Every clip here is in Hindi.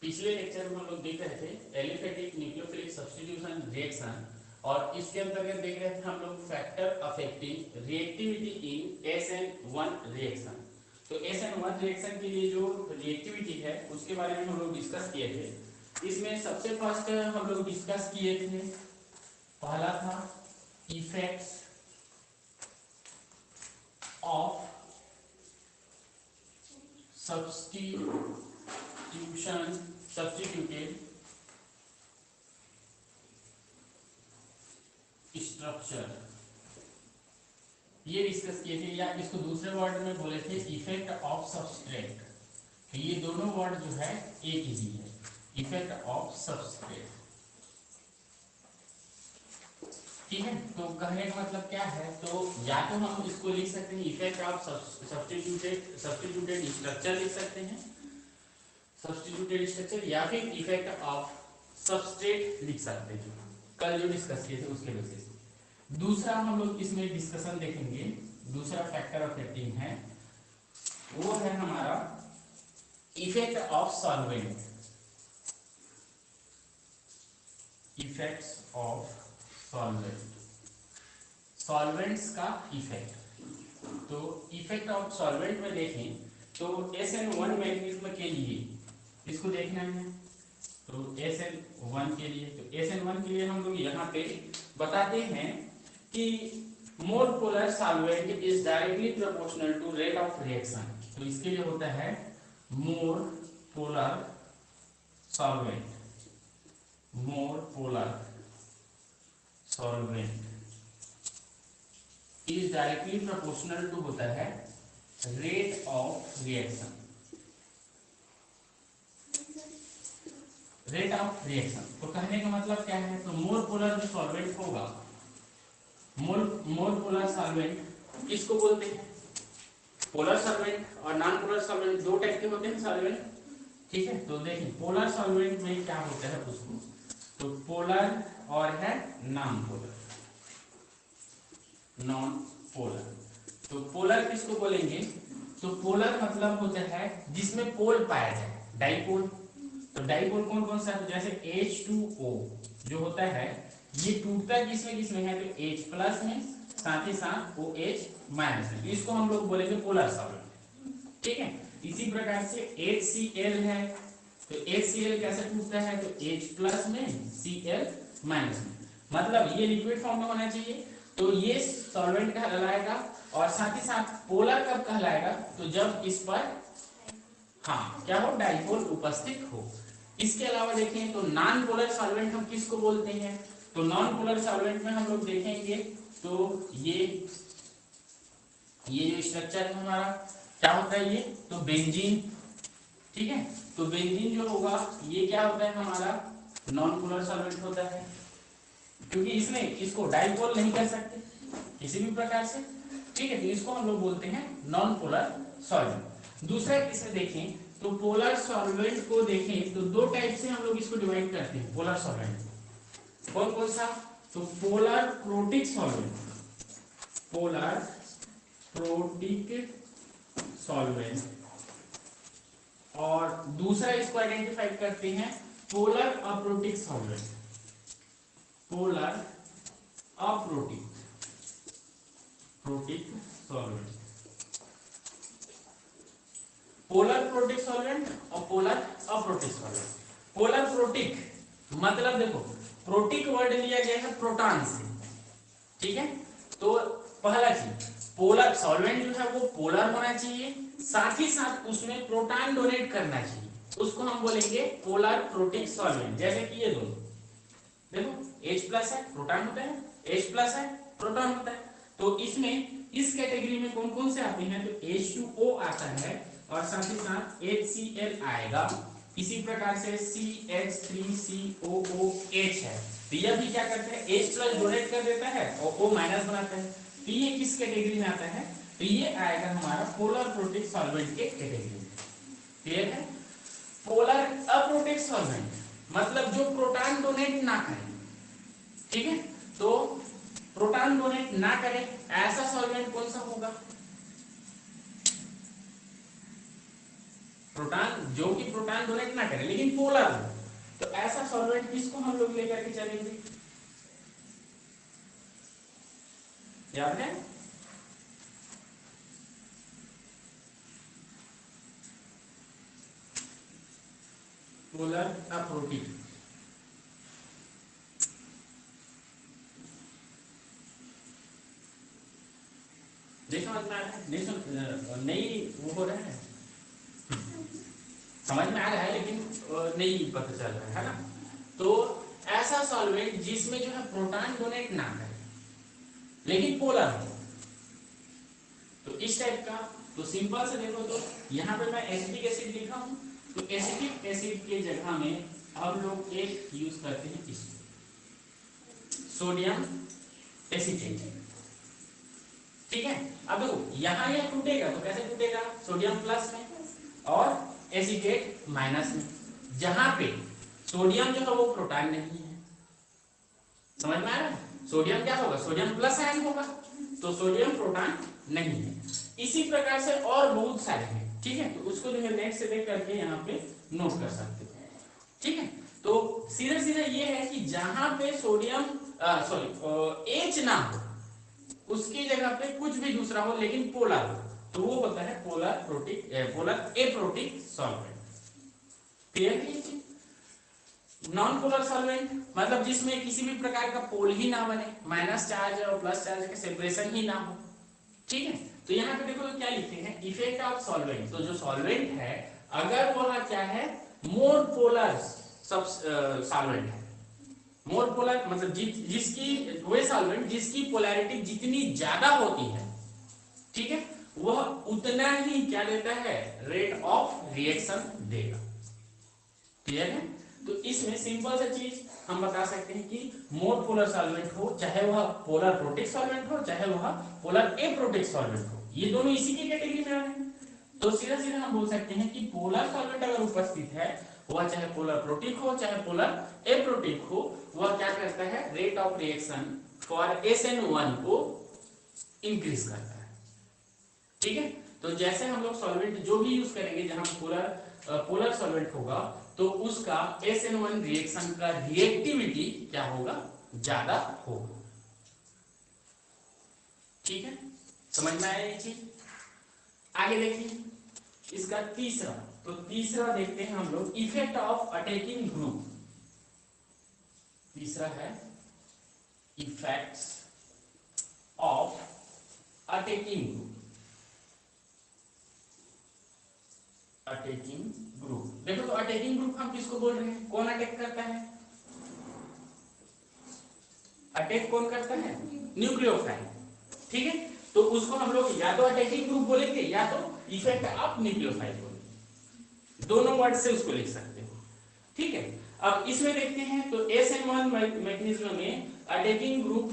पिछले लेक्चर में हम लोग देख रहे थे एलिफेटिक न्यूक्लियोफिलिक सब्स्टिट्यूशन रिएक्शन और इसके अंतर्गत देख रहे थे हम लोग फैक्टर अफेक्टिंग रिएक्टिविटी इन SN1 रिएक्शन। तो SN1 रिएक्शन के लिए जो रिएक्टिविटी है उसके बारे में हम लोग डिस्कस किए थे। इसमें सबसे फर्स्ट हम लोग डिस्कस किए थे, पहला था इफेक्ट्स ऑफ सब्स्टिट्यूटेड स्ट्रक्चर, ये डिस्कस किए थे, या इसको दूसरे वर्ड में बोले थे इफेक्ट ऑफ सबस्ट्रेट। तो ये दोनों वर्ड जो है एक ही है, इफेक्ट ऑफ सबस्ट्रेट। ठीक है, तो कहने का मतलब क्या है, तो या तो हम इसको लिख सकते हैं इफेक्ट ऑफ सब्स्टिट्यूटेड स्ट्रक्चर लिख सकते हैं, सब्स्टिट्यूटेड स्ट्रक्चर, या फिर इफेक्ट ऑफ सबस्ट्रेट लिख सकते हैं, कल जो डिस्कस किए थे उसके बेसिस। दूसरा हम लोग इसमें डिस्कशन देखेंगे, दूसरा फैक्टर अफेक्टिंग है, वो है हमारा effect of solvent, effects of solvent, solvents का इफेक्ट। तो इफेक्ट ऑफ सॉल्वेंट में देखें तो SN1 मैग्नीशियम के लिए इसको देखना है। तो SN1 के लिए, तो SN1 के लिए हम लोग यहाँ पे बताते हैं कि more polar solvent is directly proportional to rate of reaction. तो इसके लिए होता है more polar solvent, more polar solvent is directly proportional to होता है rate of reaction, rate of reaction. तो कहने का मतलब क्या है, तो मोर पोलर जो सॉल्वेंट होगा, मोर पोलर सॉल्वेंट किसको बोलते हैं, पोलर सॉल्वेंट और नॉन पोलर सॉल्वेंट दो टाइप के होते हैं सॉल्वेंट। ठीक है, तो देखिए पोलर सॉल्वेंट में क्या होता है उसको, तो पोलर और है नॉन पोलर, नॉन पोलर। तो पोलर किसको बोलेंगे, तो पोलर मतलब होता है जिसमें पोल पाया जाए, डाइपोल। तो डाइपोल कौन कौन सा है, तो जैसे H2O जो होता है ये टूटता किसमें किसमें है, तो H प्लस में, साथ ही साथ OH माइनस में, इसको हम लोग बोलेंगे पोलर सॉल्वेंट। ठीक है, इसी प्रकार से HCl है, तो HCl कैसे टूटता है, तो H प्लस में Cl माइनस में, मतलब ये लिक्विड फॉर्म में होना चाहिए, तो ये सॉल्वेंट कहलाएगा। और साथ ही साथ पोलर कब कहलाएगा, तो जब इस पर क्या हो, डाइपोल उपस्थित हो। इसके अलावा देखें तो नॉन पोलर सॉल्वेंट हम किसको बोलते हैं, तो नॉन पोलर सॉल्वेंट में हम लोग देखेंगे तो ये जो स्ट्रक्चर है हमारा क्या होता है, ये तो बेंजीन। ठीक है, तो बेंजीन जो होगा ये क्या होता है हमारा नॉन पोलर सॉल्वेंट होता है, क्योंकि इसमें इसको डाइपोल नहीं कर सकते किसी भी प्रकार से। ठीक है, तो इसको हम लोग बोलते हैं नॉन पोलर सॉल्वेंट। दूसरा इसमें देखें तो पोलर सॉल्वेंट को देखें तो दो टाइप से हम लोग इसको डिवाइड करते हैं पोलर सॉल्वेंट। कौन कौन सा, तो polar protic solvent, polar protic solvent, और दूसरा इसको आइडेंटिफाई करते हैं polar aprotic solvent, polar aprotic solvent, polar protic solvent और polar aprotic solvent. Polar protic मतलब देखो प्रोटिक वर्ड लिया गया है प्रोटॉन से। ठीक है, तो पहला चीज पोलर सॉल्वेंट जो है वो पोलर होना चाहिए, साथ ही साथ उसमें प्रोटॉन डोनेट करना चाहिए, उसको हम बोलेंगे पोलर प्रोटिक सॉल्वेंट। जैसे कि ये दोनों देखो H प्लस है प्रोटॉन होता है, H प्लस है प्रोटॉन होता है, तो इसमें इस कैटेगरी में कौन कौन से आते हैं, तो H2O आता है और साथ ही साथ HCl आएगा। इसी प्रकार से CH3COOH है, तो यह भी क्या करता है, H प्लस डोनेट कर देता है और O माइनस बनाता है, तो ये किस कैटेगरी में आता है, तो ये आएगा हमारा पोलर प्रोटिक सॉल्वेंट के कैटेगरी में। क्लियर है, पोलर अप्रोटिक सॉल्वेंट मतलब जो प्रोटॉन डोनेट ना करे। ठीक है, तो प्रोटॉन डोनेट ना करे ऐसा सॉल्वेंट कौन सा होगा, प्रोटॉन जो कि प्रोटॉन डोनेट ना करे लेकिन पोलर हो, तो ऐसा सॉल्वेंट किसको हम लोग लेकर के चलेंगे, याद है? पोलर अप्रोटीन। नहीं समझ में आ रहा है? नहीं वो हो रहा है, समझ में आ रहा है लेकिन नहीं पता चल रहा है ना। तो ऐसा सॉल्वेंट जिसमें जो है प्रोटॉन डोनेट ना करे लेकिन पोलर हो, तो इस टाइप का। तो सिंपल से देखो, तो यहाँ पे मैं एसिटिक एसिड लिखा हूं, तो एसिटिक एसिड के जगह में हम लोग एक यूज करते हैं इसको, सोडियम एसीटेट। ठीक है, अब देखो यहाँ यह टूटेगा तो कैसे टूटेगा, सोडियम प्लस में और एसीटेट माइनस में, जहां पे सोडियम जो है वो प्रोटॉन नहीं है। समझ में आ रहा है? सोडियम क्या होगा, सोडियम प्लस आयन होगा, तो सोडियम प्रोटॉन नहीं है। इसी प्रकार से और बहुत सारे हैं। ठीक है, तो उसको जो है नेक्स्ट से देख करके यहाँ पे नोट कर सकते हो। ठीक है, तो सीधा सीधा ये है कि जहां पे सोडियम सॉरी एच ना हो उसकी जगह पे कुछ भी दूसरा हो लेकिन पोलर हो, तो वो होता है पोलर एप्रोटिक सॉल्वेंट। क्लियर है ये चीज? नॉन पोलर सॉल्वेंट मतलब जिसमें किसी भी प्रकार का पोल ही ना बने, माइनस चार्ज और प्लस चार्ज का सेपरेशन ही ना हो। ठीक है, तो यहाँ पे देखो तो क्या लिखते हैं, इफेक्ट ऑफ सॉल्वेंट। तो जो सॉल्वेंट है अगर वह क्या है, मोर पोलर सॉल्वेंट है, मोर पोलर मतलब जिसकी वे सॉल्वेंट जिसकी पोलैरिटी जितनी ज्यादा होती है, ठीक है, वह उतना ही क्या देता है, रेट ऑफ रिएक्शन देगा। क्लियर है? तो इसमें सिंपल सा चीज हम बता सकते हैं कि मोर पोलर सॉल्वेंट हो, चाहे वह पोलर प्रोटिक सॉल्वेंट हो, चाहे वह पोलर एप्रोटिक सॉल्वेंट हो, ये दोनों इसी की कैटेगरी में आ रहे हैं। तो सीधा सीधा हम बोल सकते हैं कि पोलर सॉल्वेंट अगर उपस्थित है, वह चाहे पोलर प्रोटिक हो चाहे पोलर एप्रोटिक हो, वह क्या करता है, rate of reaction for SN1 को इंक्रीज करता है। ठीक है, तो जैसे हम लोग सॉल्वेंट जो भी यूज करेंगे जहां पोलर सॉल्वेंट होगा, तो उसका SN1 रिएक्शन का रिएक्टिविटी क्या होगा, ज्यादा होगा। ठीक है, समझ में आया ये चीज? आगे देखिए इसका तीसरा, तो तीसरा देखते हैं हम लोग, इफेक्ट ऑफ अटैकिंग ग्रुप। तीसरा है effects of attacking group. Attacking group देखो, तो अटैकिंग ग्रुप हम किसको बोल रहे हैं, कौन अटैक करता है, अटैक कौन करता है, न्यूक्लियोफाइल। ठीक है, तो उसको हम लोग या तो अटैकिंग ग्रुप बोलेंगे या तो इफेक्ट ऑफ न्यूक्लियोफाइल बोलेंगे, दोनों वर्ड से उसको लिख सकते हो। ठीक है, अब इसमें देखते हैं, तो SN1 मैकेनिज्म में अटैकिंग ग्रुप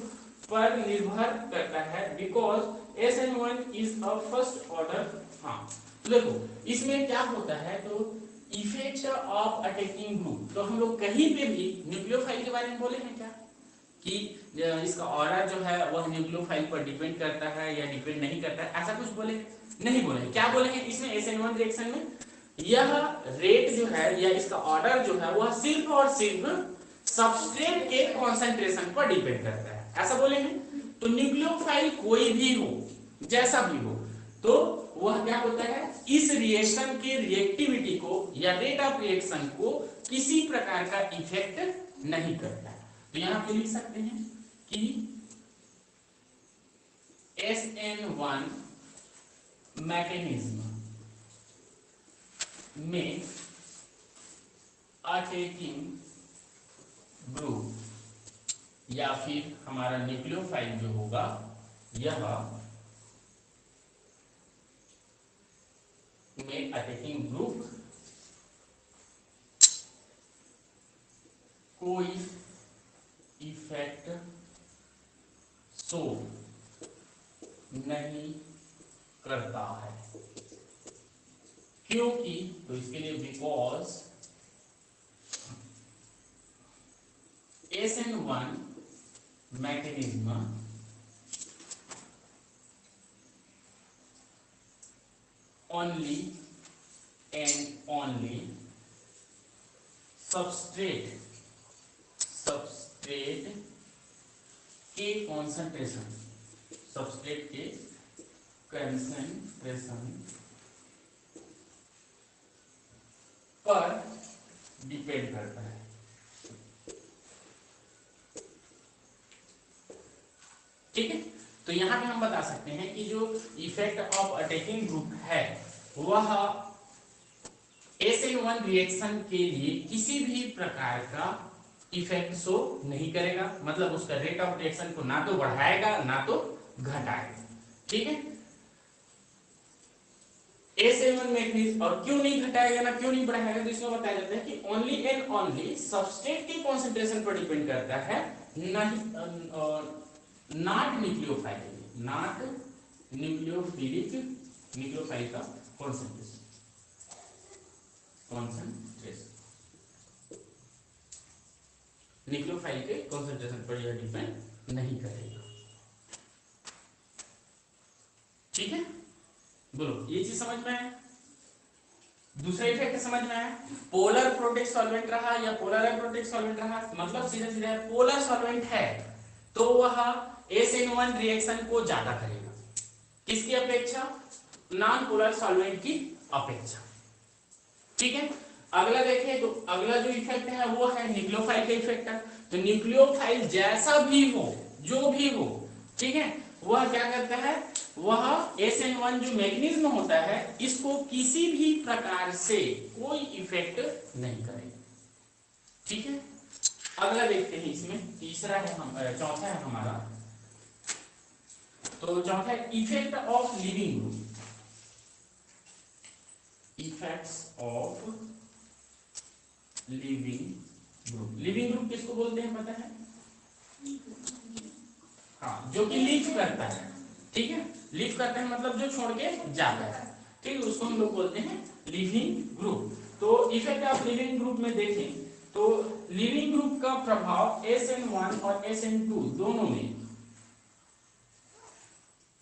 पर निर्भर करता है, because SN1 is a first order. हाँ, तो देखो इसमें क्या होता है, तो इफेक्ट ऑफ अटैकिंग ग्रुप, तो हम लोग कहीं पे भी न्यूक्लियोफाइल के बारे में बोले हैं क्या, कि इसका ऑर्डर जो है वह न्यूक्लियोफाइल पर डिपेंड करता है या डिपेंड नहीं करता है, ऐसा कुछ बोले नहीं बोले? क्या बोले हैं इसमें, SN1 रिएक्शन में यह रेट जो है या इसका ऑर्डर जो है वह सिर्फ और सिर्फ सबस्ट्रेट के कंसंट्रेशन पर डिपेंड करता है, ऐसा बोले हैं। तो न्यूक्लियोफाइल कोई भी हो, जैसा भी हो, तो वह क्या होता है, इस रिएक्शन के रिएक्टिविटी को या रेट ऑफ रिएक्शन को किसी प्रकार का इफेक्ट नहीं करता है। तो यहां पे लिख सकते हैं कि SN1 मैकेनिज्म में अटैकिंग ग्रुप या फिर हमारा न्यूक्लियोफाइल जो होगा, यह में अटैकिंग ग्रुप कोई इफेक्ट शो नहीं करता है, क्योंकि, तो इसके लिए because SN1 mechanism only and only substrate के कॉन्सेंट्रेशन, सबस्ट्रेट के कंसंट्रेशन पर डिपेंड करता है। ठीक है, तो यहां पे हम बता सकते हैं कि जो इफेक्ट ऑफ अटैकिंग ग्रुप है वह SN1 रिएक्शन के लिए किसी भी प्रकार का इफेक्ट शो नहीं करेगा, मतलब उसका रेट ऑफ रिएक्शन को ना तो बढ़ाएगा ना तो घटाएगा। ठीक है, SN1 मैग्नीज, और क्यों नहीं घटाएगा ना क्यों नहीं बढ़ाएगा, तो इसमें बताया जाता है कि ओनली एंड ओनली सबस्ट्रेट की कॉन्सेंट्रेशन पर डिपेंड करता है, not nucleophile, not nucleophilic, nucleophile का कॉन्सेंट्रेशन न्यूक्लियोफाइल के कॉन्सेंट्रेशन पर यह डिपेंड नहीं करेगा। ठीक है, बोलो ये चीज समझ में आया? दूसरा इफेक्ट समझ में आया? पोलर प्रोटेक्ट सॉल्वेंट रहा या पोलर अप्रोटेक्ट सॉल्वेंट रहा, मतलब सीधे सीधे पोलर सॉल्वेंट है तो वह SN1 रिएक्शन को ज्यादा करेगा, किसकी अपेक्षा? नॉन पोलर सॉल्वेंट की अपेक्षा। ठीक है, अगला देखिए, तो अगला जो इफेक्ट है वो है न्यूक्लियोफाइल का इफेक्ट है। तो न्यूक्लियोफाइल जैसा भी हो, जो भी हो, ठीक है, वह क्या करता है, वह SN1 जो मैग्नीज्म होता है इसको किसी भी प्रकार से कोई इफेक्ट नहीं करेगा। ठीक है, अगला देखते हैं, इसमें तीसरा है चौथा है हमारा, तो चौथा है effect of leaving group, effects of leaving group. Leaving group किसको बोलते हैं पता है? हाँ, जो कि लीव करता है। ठीक है, लीव करता है मतलब जो छोड़ के जाता है, ठीक है, उसको हम लोग बोलते हैं लिविंग ग्रुप। तो इफेक्ट ऑफ लिविंग ग्रुप में देखें तो लिविंग ग्रुप का प्रभाव SN1 और SN2 दोनों में,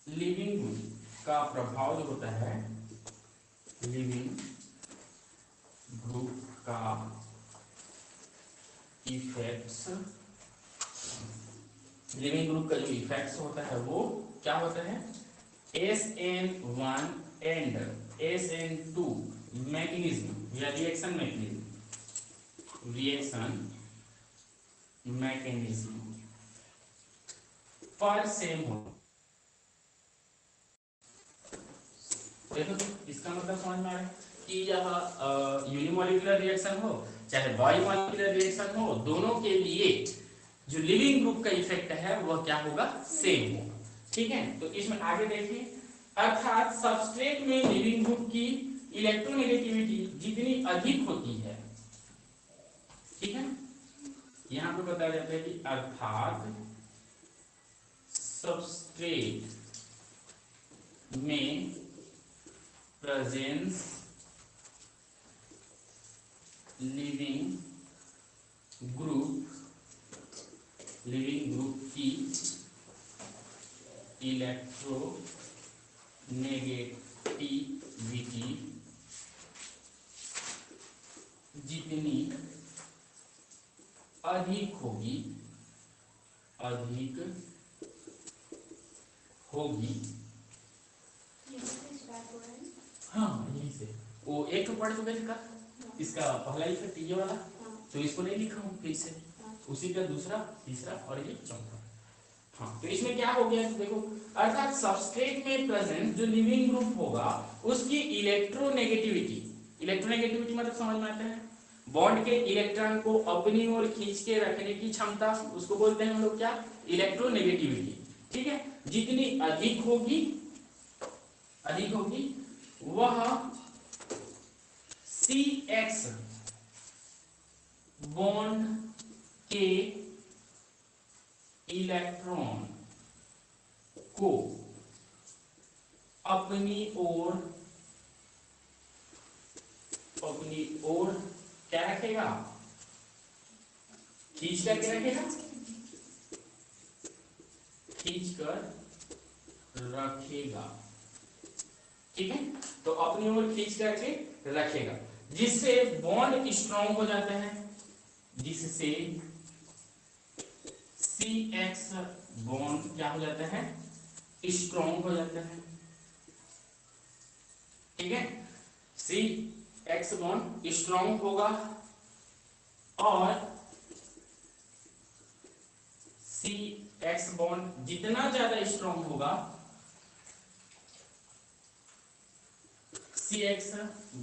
लिविंग ग्रुप का प्रभाव जो होता है, लिविंग ग्रुप का इफेक्ट्स, लिविंग ग्रुप का जो इफेक्ट्स होता है वो क्या होता है, SN1 एंड SN2 मैकेनिज्म या रिएक्शन मैकेनिज्म पर सेम हो। देखो तो इसका मतलब समझ में आ रहा है कि यह यूनिमॉलिक्यूलर रिएक्शन हो चाहे बाइमॉलिक्यूलर रिएक्शन हो, दोनों के लिए जो लिविंग ग्रुप का इफेक्ट है वह क्या होगा, सेम होगा। ठीक है, तो इसमें आगे देखिए, अर्थात सबस्ट्रेट में लिविंग ग्रुप की इलेक्ट्रोनेगेटिविटी जितनी अधिक होती है, ठीक है, यहां पे बताया जाता है कि अर्थात सबस्ट्रेट में प्रेजेंस लिविंग ग्रुप की इलेक्ट्रोनेगेटिविटी जितनी अधिक होगी हाँ, यही से वो एक तो पढ़ चुके इसका, इसका पहला इफेक्ट ये वाला, तो इसको नहीं लिखा हूं फिर से, उसी का दूसरा, तीसरा और ये चौथा। हाँ, तो इसमें क्या हो गया, देखो, अर्थात सबस्ट्रेट में प्रेजेंट जो लिविंग ग्रुप होगा उसकी इलेक्ट्रोनेगेटिविटी, इलेक्ट्रोनेगेटिविटी मतलब समझ में आता है, बॉन्ड के इलेक्ट्रॉन को अपनी ओर खींच के रखने की क्षमता, उसको बोलते हैं हम लोग क्या, इलेक्ट्रोनेगेटिविटी। ठीक है, जितनी अधिक होगी वह CX बॉन्ड के इलेक्ट्रॉन को अपनी ओर क्या रखेगा, खींच कर क्या रखेगा, खींच कर रखेगा। ठीक है, तो अपनी ओर खींच करके रखेगा, जिससे बॉन्ड स्ट्रॉन्ग हो जाता है, जिससे CX बॉन्ड क्या हो जाता है, स्ट्रॉन्ग हो जाता है। ठीक है, CX बॉन्ड स्ट्रॉन्ग होगा और CX बॉन्ड जितना ज्यादा स्ट्रॉन्ग होगा, CX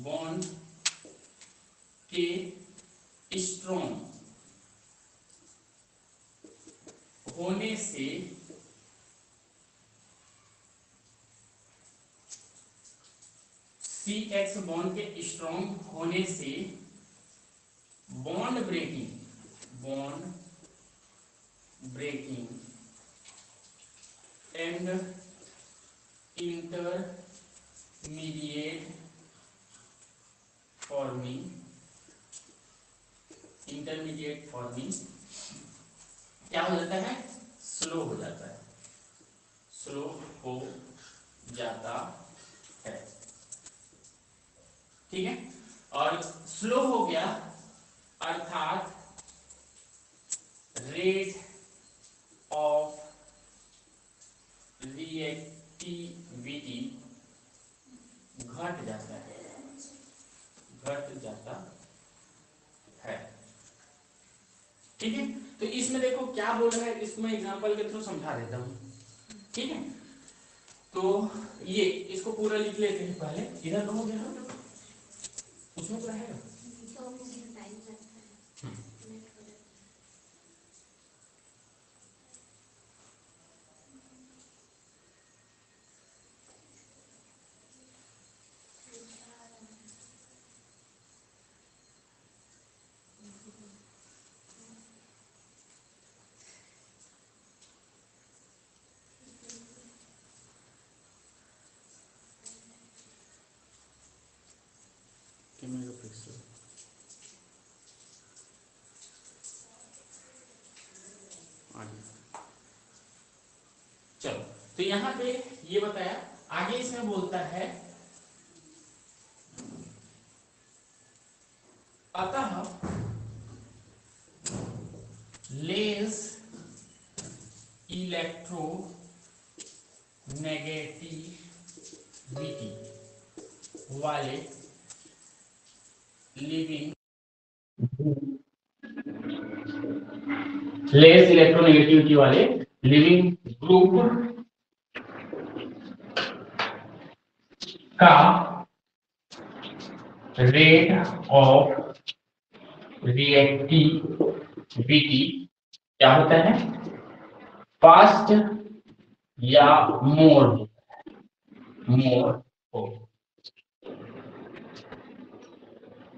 बॉन्ड के स्ट्रॉन्ग होने से CX बॉन्ड के स्ट्रॉन्ग होने से bond breaking and intermediate forming क्या हो जाता है, स्लो हो जाता है, स्लो हो जाता है। ठीक है, और स्लो हो गया अर्थात रेट ऑफ रिएक्टिविटी घट जाता है। ठीक है, तो इसमें देखो क्या बोल रहा है, इसको मैं एग्जांपल के थ्रू समझा देता हूं। ठीक है, तो ये इसको पूरा लिख लेते हैं पहले, इधर कहोगे ना, उसमें तो रहेगा। चलो, तो यहां पे ये बताया, आगे इसमें बोलता है अतः लेस इलेक्ट्रोनेगेटिविटी वाले लिविंग ग्रुप का रेट ऑफ रिएक्टिविटी क्या होता है, फास्ट या मोर हो।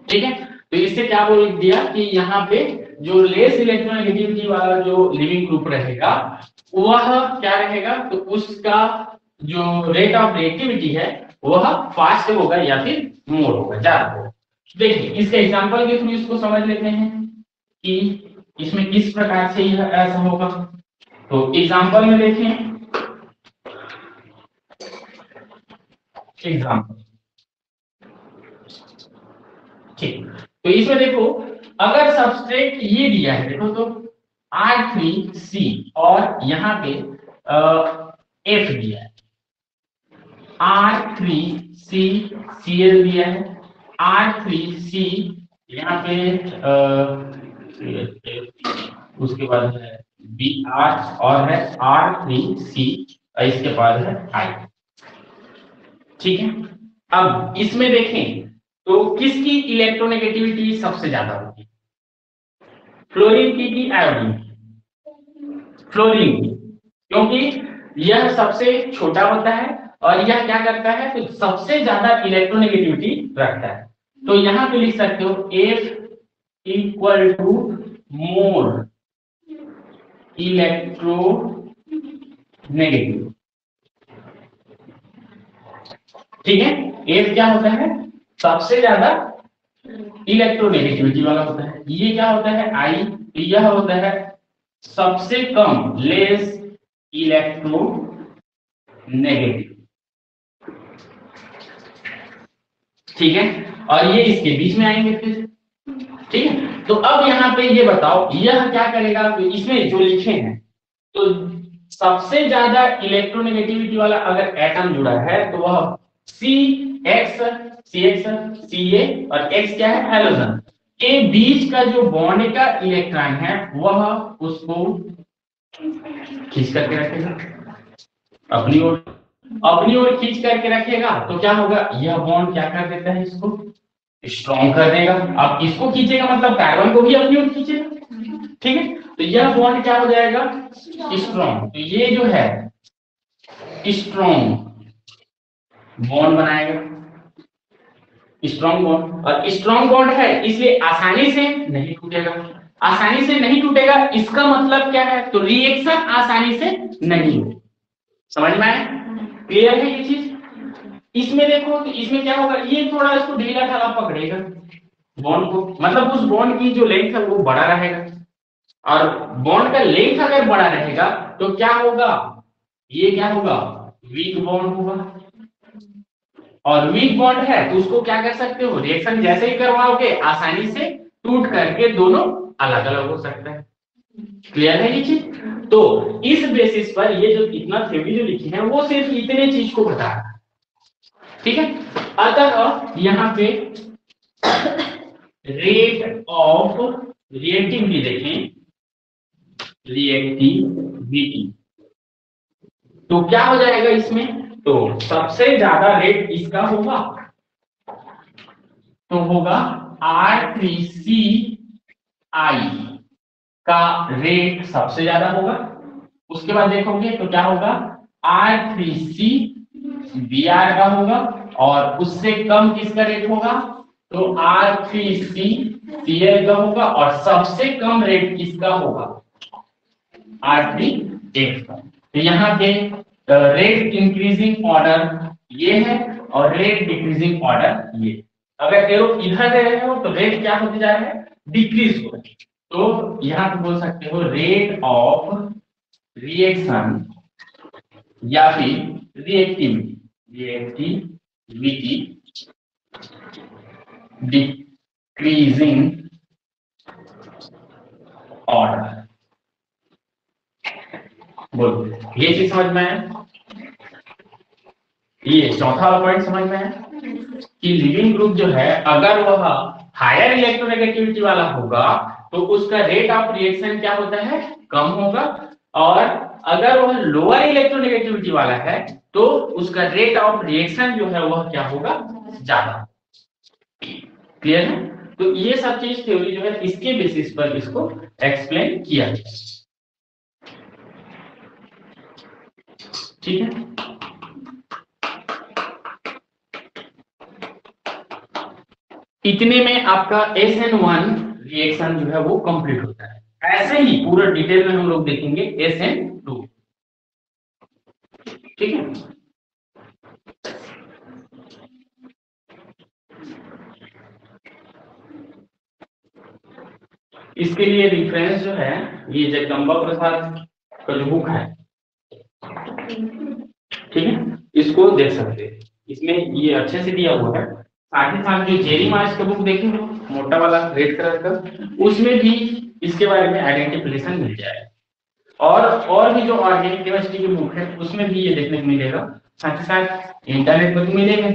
ठीक है, तो इससे क्या बोल दिया कि यहाँ पे जो लेस इलेक्ट्रोनेगेटिविटी वाला जो लिविंग ग्रुप रहेगा वह क्या रहेगा, तो उसका जो रेट ऑफ रिएक्टिविटी है वह फास्ट होगा या फिर मोर होगा, ज्यादा होगा। देखिए इसके एग्जांपल के थ्रू इसको समझ लेते हैं कि इसमें किस प्रकार से यह ऐसा होगा। तो एग्जांपल में देखें, एग्जांपल ठीक, तो इसमें देखो अगर सबस्ट्रेट ये दिया है, देखो तो R3C और यहाँ पे F दिया है, R3CCl दिया है, R3C यहाँ पे उसके बाद है Br और है R3C, इसके बाद है I। ठीक है, अब इसमें देखें तो किसकी इलेक्ट्रोनेगेटिविटी सबसे ज्यादा होगी, फ्लोरीन की आयोडीन की, फ्लोरीन की, क्योंकि यह सबसे छोटा होता है और यह क्या करता है, तो सबसे ज्यादा इलेक्ट्रोनेगेटिविटी रखता है। तो यहां पे लिख सकते हो F equal to more electronegative. ठीक है, F क्या होता है, सबसे ज्यादा इलेक्ट्रोनेगेटिविटी वाला होता है, ये क्या होता है I, यह होता है सबसे कम लेस इलेक्ट्रोनेगेटिव। ठीक है, और ये इसके बीच में आएंगे फिर। ठीक है, तो अब यहाँ पे ये बताओ यह क्या करेगा, इसमें जो लिखे हैं तो सबसे ज्यादा इलेक्ट्रोनेगेटिविटी वाला अगर एटम जुड़ा है तो वह सी एक्स और एक्स क्या है हैलोजन के बीच का जो बॉन्ड का इलेक्ट्रॉन है वह उसको खींच करके रखेगा अपनी ओर खींच करके रखेगा। तो क्या होगा, यह बॉन्ड क्या कर देता है, इसको स्ट्रॉन्ग कर देगा। अब इसको खींचेगा मतलब कार्बन को भी अपनी ओर खींचेगा। ठीक है, तो यह बॉन्ड क्या हो जाएगा, स्ट्रॉन्ग। तो ये जो है स्ट्रॉन्ग बॉन्ड बनाएगा, स्ट्रॉन्ग बॉन्ड। और स्ट्रॉन्ग बॉन्ड है इसलिए आसानी से नहीं टूटेगा। आसानी से नहीं टूटेगा इसका मतलब क्या है, तो रिएक्शन आसानी से नहीं हो। समझ में आया, क्लियर है ये चीज। इसमें देखो कि इसमें क्या होगा, ये थोड़ा इसको ढीला ढाला पकड़ेगा बॉन्ड को, मतलब उस बॉन्ड की जो लेंथ है वो बड़ा रहेगा। और बॉन्ड का लेंथ अगर बड़ा रहेगा तो क्या होगा, ये क्या होगा, वीक बॉन्ड होगा। और वीक बॉन्ड है तो उसको क्या कर सकते हो, रिएक्शन जैसे ही करवाओगे आसानी से टूट करके दोनों अलग अलग हो सकता है। क्लियर है ये चीज। तो इस बेसिस पर ये जो इतना थ्योरी जो लिखी है वो सिर्फ इतने चीज को बता रहा है। ठीक है, अतः यहाँ पे रेट ऑफ रिएक्टिविटी देखें, रिएक्टिविटी तो क्या हो जाएगा इसमें, तो सबसे ज्यादा रेट इसका होगा तो होगा R3CI का रेट सबसे ज्यादा होगा। उसके बाद देखोगे तो क्या होगा, R3CBr का होगा। और उससे कम किसका रेट होगा, तो R3CCl का होगा। और सबसे कम रेट किसका होगा, R3X का। तो यहाँ पे रेट इंक्रीजिंग ऑर्डर ये है और रेट डिक्रीजिंग ऑर्डर ये। अगर एरो इधर दे रहे हो तो रेट क्या होते जा रहे हैं, डिक्रीज हो। तो यहाँ पे बोल सकते हो रेट ऑफ रिएक्शन या फिर रिएक्टिविटी डिक्रीजिंग ऑर्डर। बोलो ये चीज समझ में है। ये चौथा वाला पॉइंट समझ में है कि लिविंग ग्रुप जो है अगर वह हायर इलेक्ट्रोनेगेटिविटी वाला होगा तो उसका रेट ऑफ रिएक्शन क्या होता है, कम होगा। और अगर वह लोअर इलेक्ट्रोनेगेटिविटी वाला है तो उसका रेट ऑफ रिएक्शन जो है वह क्या होगा, ज्यादा। क्लियर है। तो ये सब चीज थ्योरी जो है इसके बेसिस पर इसको एक्सप्लेन किया गया। ठीक है, इतने में आपका SN1 रिएक्शन जो है वो कंप्लीट होता है। ऐसे ही पूरा डिटेल में हम लोग देखेंगे SN2। ठीक है, इसके लिए रेफरेंस जो है ये जगदम्बा प्रसाद का जो बुक है, ठीक है, इसको देख सकते हैं। इसमें ये अच्छे से दिया हुआ है। साथ ही साथ जो जेरी मार्च का बुक देखेंगे मोटा वाला रेड कलर का, उसमें भी इसके बारे में आइडेंटिफिकेशन मिल जाएगा। और भी जो ऑर्गेनिक केमिस्ट्री की बुक है उसमें भी ये देखने को मिलेगा। साथ ही साथ इंटरनेट पर भी मिलेगा।